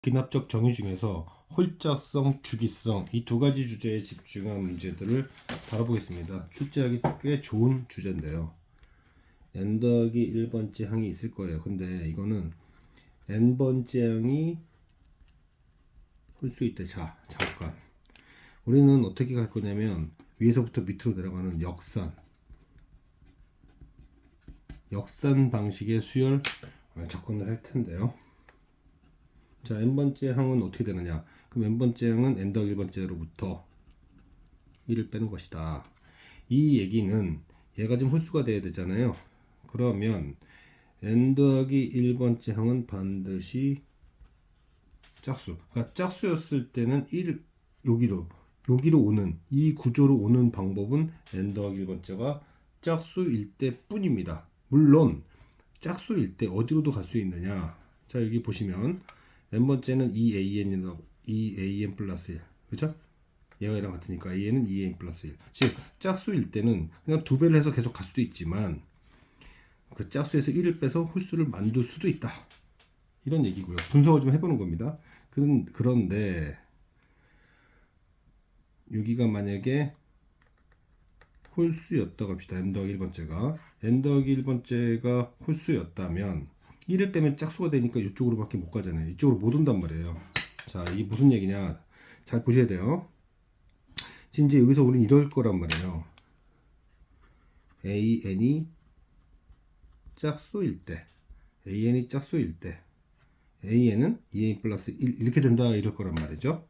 기납적 정의 중에서 홀짝성, 주기성 이 두 가지 주제에 집중한 문제들을 다뤄보겠습니다. 출제하기 꽤 좋은 주제인데요. n 더하기 1번째 항이 있을 거예요. 근데 이거는 n번째 항이 홀수 있대. 자, 잠깐. 우리는 어떻게 갈 거냐면 위에서부터 밑으로 내려가는 역산 방식의 수열 접근을 할 텐데요. 자, n번째 항은 어떻게 되느냐? 그럼 n번째 항은 n 더하기 1번째로부터 1을 빼는 것이다. 이 얘기는 얘가 지금 홀수가 돼야 되잖아요. 그러면 n 더하기 1번째 항은 반드시 짝수. 그러니까 짝수였을 때는 1 여기로 오는 이 구조로 오는 방법은 n 더하기 1번째가 짝수일 때 뿐입니다. 물론 짝수일 때 어디로도 갈 수 있느냐? 자, 여기 보시면 n번째는 2an 플러스 1. 그죠? 얘가 얘랑 같으니까 a는 2an 플러스 1. 즉 짝수일 때는 그냥 두 배를 해서 계속 갈 수도 있지만 그 짝수에서 1을 빼서 홀수를 만들 수도 있다. 이런 얘기고요. 분석을 좀 해보는 겁니다. 그런데 여기가 만약에 홀수였다고 합시다. n 더하기 1번째가 홀수였다면 1을 빼면 짝수가 되니까 이쪽으로밖에 못 가잖아요. 이쪽으로 못 온단 말이에요. 자, 이게 무슨 얘기냐? 잘 보셔야 돼요. 지금 이제 여기서 우리는 이럴 거란 말이에요. an이 짝수일 때 an은 2an 플러스 1 이렇게 된다 이럴 거란 말이죠.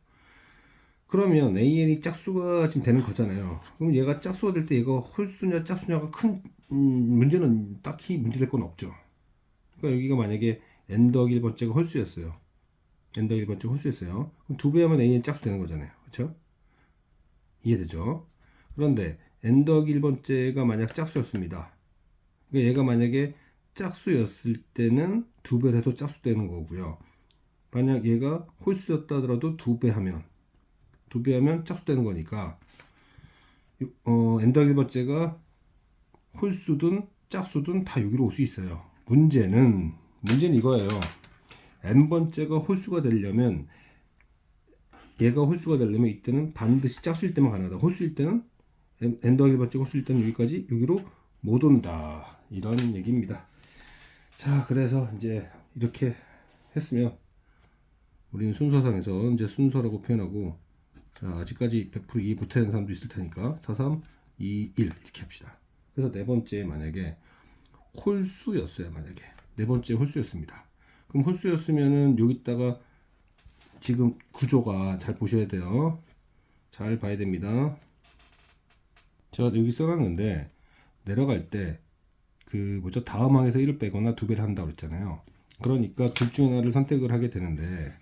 그러면 an이 짝수가 지금 되는 거잖아요. 그럼 얘가 짝수가 될 때 얘가 홀수냐 짝수냐가 큰 문제는 딱히 문제될 건 없죠. 그러니까 여기가 만약에 n 더하기 1번째가 홀수였어요. n 더하기 1번째가 홀수였어요. 그럼 두 배 하면 an이 짝수 되는 거잖아요. 그렇죠? 이해되죠? 그런데 n 더하기 1번째가 만약 짝수였습니다. 그러니까 얘가 만약에 짝수였을 때는 두 배를 해도 짝수 되는 거고요. 만약 얘가 홀수였다 하더라도 두 배 하면 짝수 되는 거니까 n 더하기 1번째가 홀수든 짝수든 다 여기로 올 수 있어요. 문제는 이거예요. n번째가 홀수가 되려면 이때는 반드시 짝수일 때만 가능하다. 홀수일 때는 n 더하기 1번째가 홀수일 때는 여기로 못 온다. 이런 얘기입니다. 자, 그래서 이제 이렇게 했으면 우리는 순서상에서 이제 순서라고 표현하고, 자, 아직까지 100% 이해 못하는 사람도 있을 테니까 4, 3, 2, 1 이렇게 합시다. 그래서 네 번째 만약에 홀수였어요. 만약에 네 번째 홀수였습니다. 그럼 홀수였으면은 여기다가 지금 구조가 잘 보셔야 돼요. 잘 봐야 됩니다. 제가 여기 써놨는데 내려갈 때 다음 항에서 1을 빼거나 두 배를 한다고 그랬잖아요. 그러니까 둘 중에 하나를 선택을 하게 되는데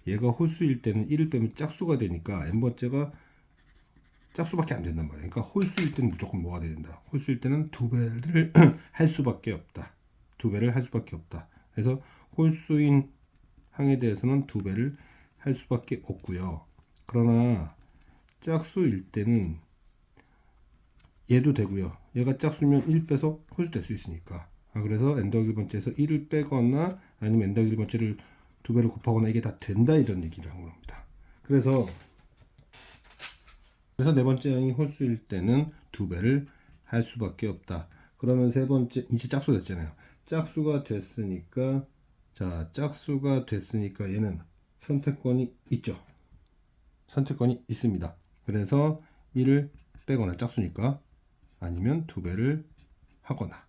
얘가 홀수일 때는 1을 빼면 짝수가 되니까 n번째가 짝수밖에 안 된단 말이에요. 그러니까 홀수일 때는 무조건 뭐가 된다. 홀수일 때는 두 배를 할 수밖에 없다. 그래서 홀수인 항에 대해서는 두 배를 할 수밖에 없고요. 그러나 짝수일 때는 얘도 되고요. 얘가 짝수면 1 빼서 홀수 될 수 있으니까. 그래서 n 더하기 1번째에서 1을 빼거나 아니면 n 더하기 1번째를 두 배를 곱하거나 이게 다 된다 이런 얘기를 한 겁니다. 그래서 네 번째 항이 홀수일 때는 두 배를 할 수밖에 없다. 그러면 세 번째 이제 짝수가 됐잖아요. 짝수가 됐으니까 얘는 선택권이 있죠. 선택권이 있습니다. 그래서 1을 빼거나 짝수니까 아니면 두 배를 하거나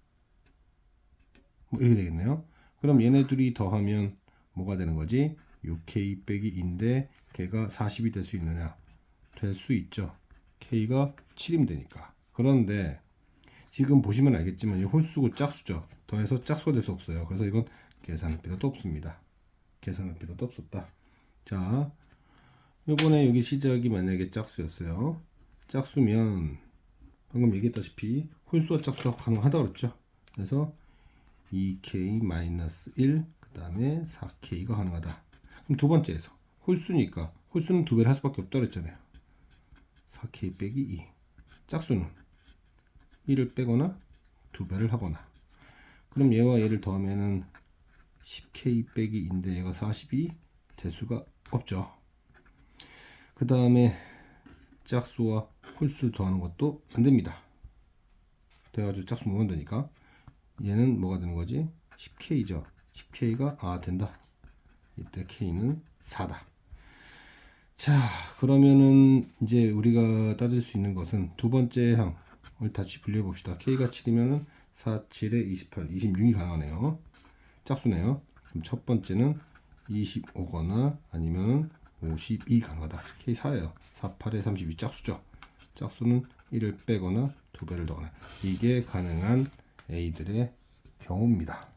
뭐 이렇게 되겠네요. 그럼 얘네 둘이 더하면 뭐가 되는 거지? 6k 빼기 2인데 걔가 40이 될 수 있느냐? 될 수 있죠. k가 7이면 되니까. 그런데 지금 보시면 알겠지만 이 홀수고 짝수죠. 더해서 짝수가 될 수 없어요. 그래서 이건 계산할 필요도 없습니다. 자, 이번에 여기 시작이 만약에 짝수였어요. 짝수면 방금 얘기했다시피 홀수와 짝수가 가능하다고 그랬죠. 그래서 2k-1 그 다음에 4k가 가능하다. 그럼 두 번째에서 홀수니까 홀수는 두 배를 할 수밖에 없다고 그랬잖아요. 4k 빼기 2. 짝수는 1을 빼거나 두 배를 하거나. 그럼 얘와 얘를 더하면은 10K 빼기 인데 얘가 40이 될 수가 없죠. 그 다음에 짝수와 홀수 더하는 것도 안 됩니다. 돼가지고 짝수 못 만드니까 얘는 뭐가 되는 거지? 10K죠. 10K가 된다. 이때 K는 4다. 자, 그러면은 이제 우리가 따질 수 있는 것은 두 번째 항을 다시 분류해 봅시다. K가 7이면은 4, 7에 28, 26이 가능하네요. 짝수네요. 그럼 첫 번째는 25거나 아니면 52 가능하다. K 4예요. 4, 8에 32 짝수죠. 짝수는 1을 빼거나 2배를 더하거나 이게 가능한 A들의 경우입니다.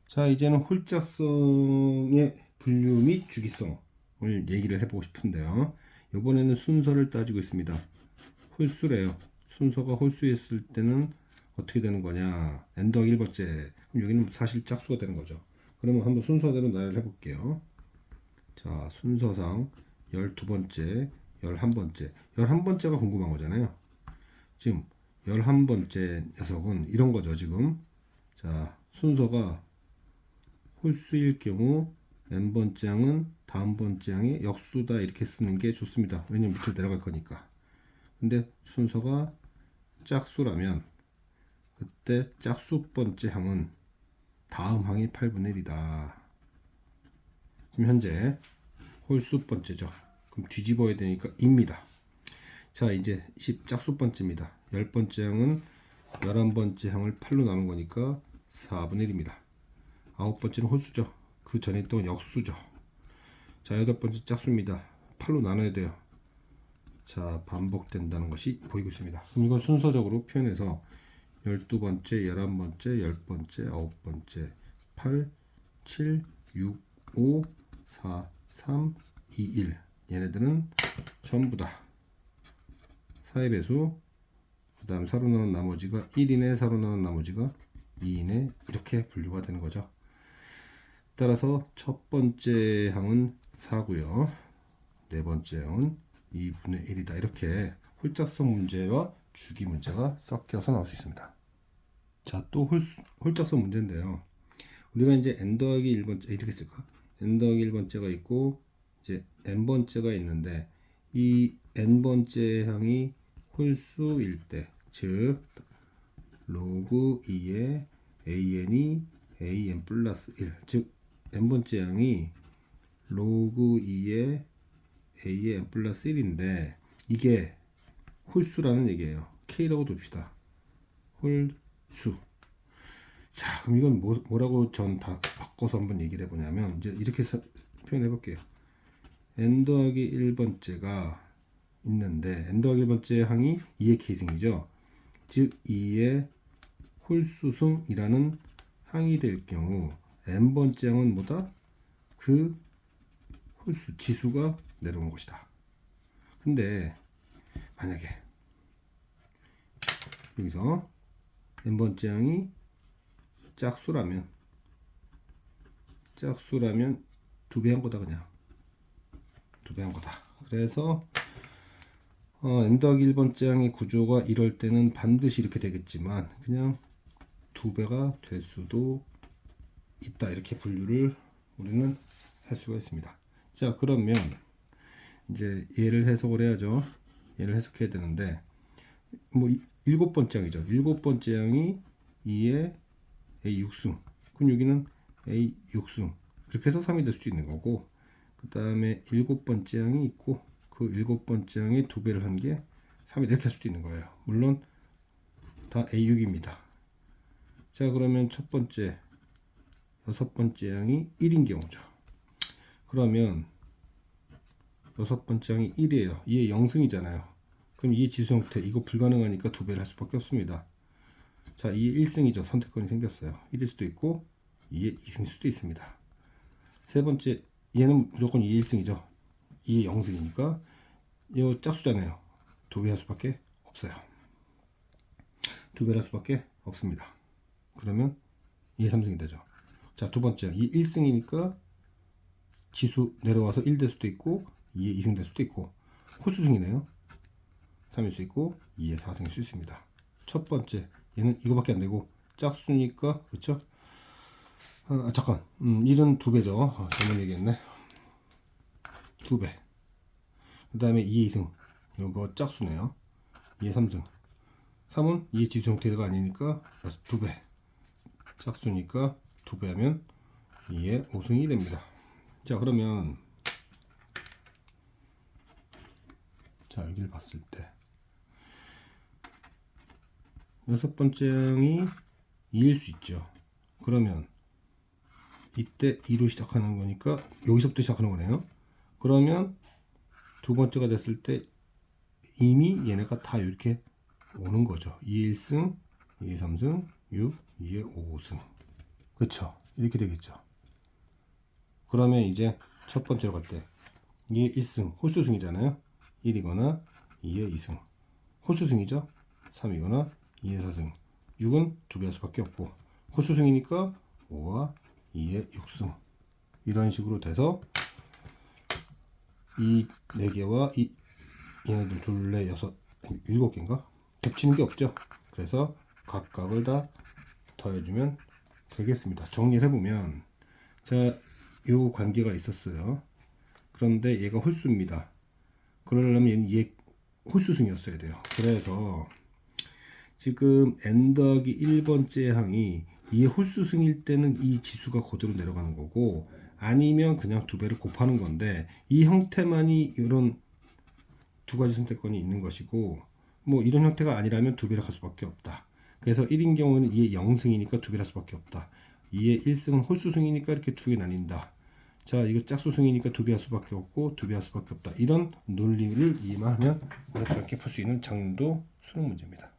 자, 이제는 홀짝성의 분류 및 주기성을 얘기를 해보고 싶은데요. 이번에는 순서를 따지고 있습니다. 홀수래요. 순서가 홀수였을 때는 어떻게 되는 거냐? n 더하기 1번째. 그럼 여기는 사실 짝수가 되는 거죠. 그러면 한번 순서대로 나열을 해볼게요. 자, 순서상 12번째, 11번째. 11번째가 궁금한 거잖아요. 지금 11번째 녀석은 이런 거죠, 지금. 자, 순서가 홀수일 경우 n번째 항은 다음 번째 항의 역수다 이렇게 쓰는 게 좋습니다. 왜냐면 밑으로 내려갈 거니까. 근데 순서가 짝수라면 그때 짝수 번째 항은 다음 항이 8분의 1이다. 지금 현재 홀수 번째죠. 그럼 뒤집어야 되니까 입니다. 자, 이제 10 짝수 번째입니다. 10번째 항은 11번째 항을 8로 나눈 거니까 4분의 1입니다. 9번째는 홀수죠. 그 전에 있던 건 역수죠. 자, 8번째 짝수입니다. 8로 나눠야 돼요. 자, 반복된다는 것이 보이고 있습니다. 그럼 이건 순서적으로 표현해서 12번째, 11번째, 10번째, 9번째, 8, 7, 6, 5, 4, 3, 2, 1 얘네들은 전부 다 4의 배수, 그 다음 4로 나눈 나머지가 1이네, 4로 나눈 나머지가 2이네 이렇게 분류가 되는 거죠. 따라서 첫 번째 항은 4고요. 네 번째 항은 2분의 1이다. 이렇게 홀짝성 문제와 주기 문제가 섞여서 나올 수 있습니다. 자, 또 홀짝성 문제인데요. 우리가 이제 n 더하기 1번째 이렇게 쓸까? n 더하기 1번째가 있고 이제 n번째가 있는데 이 n번째 항이 홀수일 때, 즉 로그 2의 an이 an 플러스 1, 즉 n번째 항이 로그 2의 an 플러스 1인데 이게 홀수라는 얘기예요. k라고 둡시다. 홀수. 자, 그럼 이건 뭐라고 전 다 바꿔서 한번 얘기를 해보냐면 이제 이렇게 표현해 볼게요. n 더하기 1번째가 있는데 n 더하기 1번째 항이 2의 k승이죠. 즉 2의 홀수승이라는 항이 될 경우 n번째 항은 뭐다? 그 홀수 지수가 내려온 것이다. 근데 만약에 여기서 n번째 항이 짝수라면 2배 한 거다. 그냥 2배 한 거다. 그래서 n 더하기 1번째 항의 구조가 이럴 때는 반드시 이렇게 되겠지만 그냥 2배가 될 수도 있다. 이렇게 분류를 우리는 할 수가 있습니다. 자, 그러면 이제 얘를 해석을 해야죠. 얘를 해석해야 되는데 뭐 7번째 항이죠. 7번째 항이 2의 A 6승. 그럼 여기는 A 6승. 그렇게 해서 3이 될 수도 있는 거고, 그 다음에 7번째 항이 있고 그 7번째 항에 2배를 한 게 3이 이렇게 할 수도 있는 거예요. 물론 다 A6입니다. 자, 그러면 첫 번째 6번째 항이 1인 경우죠. 그러면 6번째 항이 1이에요. 얘 0승이잖아요. 그럼 이 지수 형태 이거 불가능하니까 2배를 할 수밖에 없습니다. 자, 2의 1승이죠. 선택권이 생겼어요. 1일 수도 있고 2의 2승일 수도 있습니다. 세 번째, 얘는 무조건 2의 1승이죠. 2의 0승이니까 이거 짝수잖아요. 2배 할 수밖에 없어요. 2배 할 수밖에 없습니다. 그러면 2의 3승이 되죠. 자, 두 번째, 2의 1승이니까 지수 내려와서 1 될 수도 있고 2의 2승 될 수도 있고 홀수승이네요. 3일 수 있고 2의 4승일 수 있습니다. 첫 번째, 얘는 이거밖에 안 되고 짝수니까, 그렇죠? 잠깐. 1은 2배죠. 잘못 얘기했네. 2배. 그 다음에 2의 2승. 요거 짝수네요. 2의 3승. 3은 2의 지수 형태가 아니니까 2배. 짝수니까 2배 하면 2의 5승이 됩니다. 자, 그러면 자, 여기를 봤을 때 여섯 번째 항이 2일 수 있죠. 그러면 이때 2로 시작하는 거니까 여기서부터 시작하는 거네요. 그러면 두 번째가 됐을 때 이미 얘네가 다 이렇게 오는 거죠. 2의 1승, 2의 3승, 6, 2의 5승. 그쵸? 이렇게 되겠죠. 그러면 이제 첫 번째로 갈 때 2의 1승, 홀수승이잖아요. 1이거나 2의 2승. 홀수승이죠. 3이거나 2의 4승. 6은 2배 할 수밖에 없고 홀수승이니까 5와 2의 6승. 이런 식으로 돼서 이 4개와 이 얘네들 둘레 7개인가? 겹치는 게 없죠. 그래서 각각을 다 더해주면 되겠습니다. 정리를 해보면 자, 요 관계가 있었어요. 그런데 얘가 홀수입니다. 그러려면 얘는 얘 홀수승이었어야 돼요. 그래서 지금 n 더하기 1번째 항이 이 홀수승일 때는 이 지수가 그대로 내려가는 거고 아니면 그냥 2배를 곱하는 건데 이 형태만이 이런 두 가지 선택권이 있는 것이고 뭐 이런 형태가 아니라면 2배를 갈 수밖에 없다. 그래서 1인 경우는 2의 0승이니까 2배를 할 수밖에 없다. 2의 1승은 홀수승이니까 이렇게 2개 나뉜다. 자, 이거 짝수승이니까 2배 할 수밖에 없고 2배 할 수밖에 없다. 이런 논리를 이해하면 어렵지 않게 풀 수 있는 장도 수능 문제입니다.